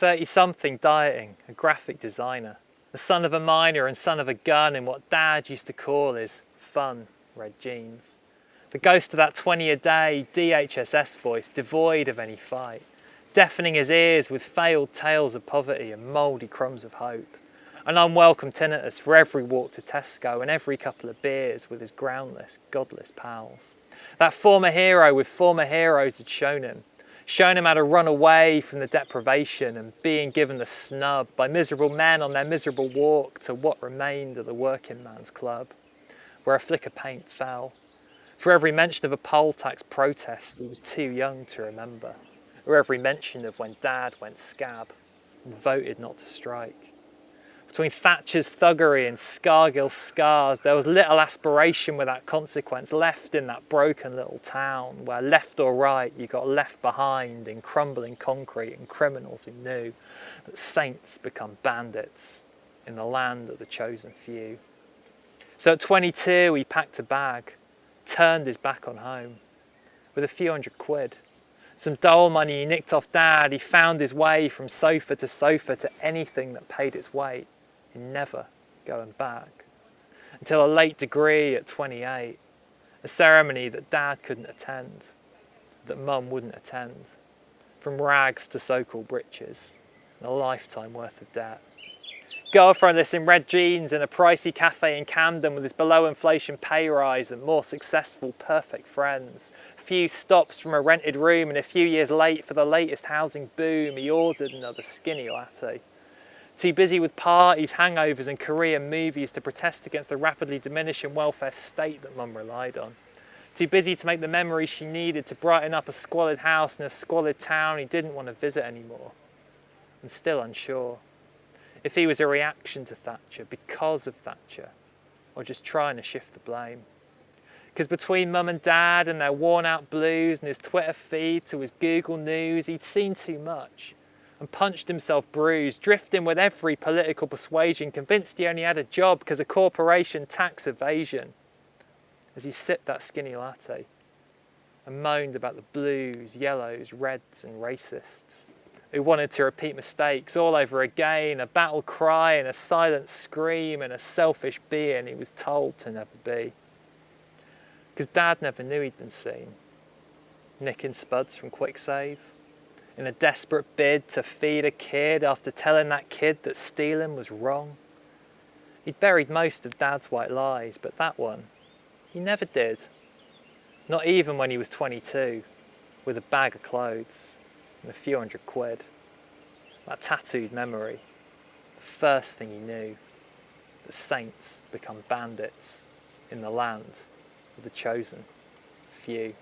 30-something dieting, a graphic designer, the son of a miner and son of a gun in what Dad used to call his fun red jeans. The ghost of that 20-a-day DHSS voice, devoid of any fight, deafening his ears with failed tales of poverty and mouldy crumbs of hope. An unwelcome tinnitus for every walk to Tesco and every couple of beers with his groundless, godless pals. That former hero with former heroes had shown him how to run away from the deprivation and being given the snub by miserable men on their miserable walk to what remained of the working man's club, where a flick of paint fell. For every mention of a poll tax protest he was too young to remember, or every mention of when Dad went scab and voted not to strike. Between Thatcher's thuggery and Scargill's scars, there was little aspiration without consequence left in that broken little town where, left or right, you got left behind in crumbling concrete and criminals who knew that saints become bandits in the land of the chosen few. So at 22 he packed a bag, turned his back on home. With a few £100, some dole money he nicked off Dad, he found his way from sofa to anything that paid its weight, in never going back. Until a late degree at 28, a ceremony that Dad couldn't attend, that Mum wouldn't attend, from rags to so-called breeches, and a lifetime worth of debt. Girlfriendless in red jeans in a pricey cafe in Camden with his below-inflation pay rise and more successful perfect friends. A few stops from a rented room and a few years late for the latest housing boom, he ordered another skinny latte. Too busy with parties, hangovers and Korean movies to protest against the rapidly diminishing welfare state that Mum relied on. Too busy to make the memories she needed to brighten up a squalid house in a squalid town he didn't want to visit anymore. And still unsure if he was a reaction to Thatcher, because of Thatcher, or just trying to shift the blame. Because between Mum and Dad and their worn-out blues and his Twitter feed to his Google News, he'd seen too much and punched himself bruised, drifting with every political persuasion, convinced he only had a job because of corporation tax evasion. As he sipped that skinny latte and moaned about the blues, yellows, reds and racists, who wanted to repeat mistakes all over again, a battle cry and a silent scream and a selfish being he was told to never be. Because Dad never knew he'd been seen, nicking spuds from QuickSave, in a desperate bid to feed a kid after telling that kid that stealing was wrong. He'd buried most of Dad's white lies, but that one, he never did. Not even when he was 22, with a bag of clothes and a few £100. That tattooed memory, the first thing he knew, that saints become bandits in the land of the chosen few.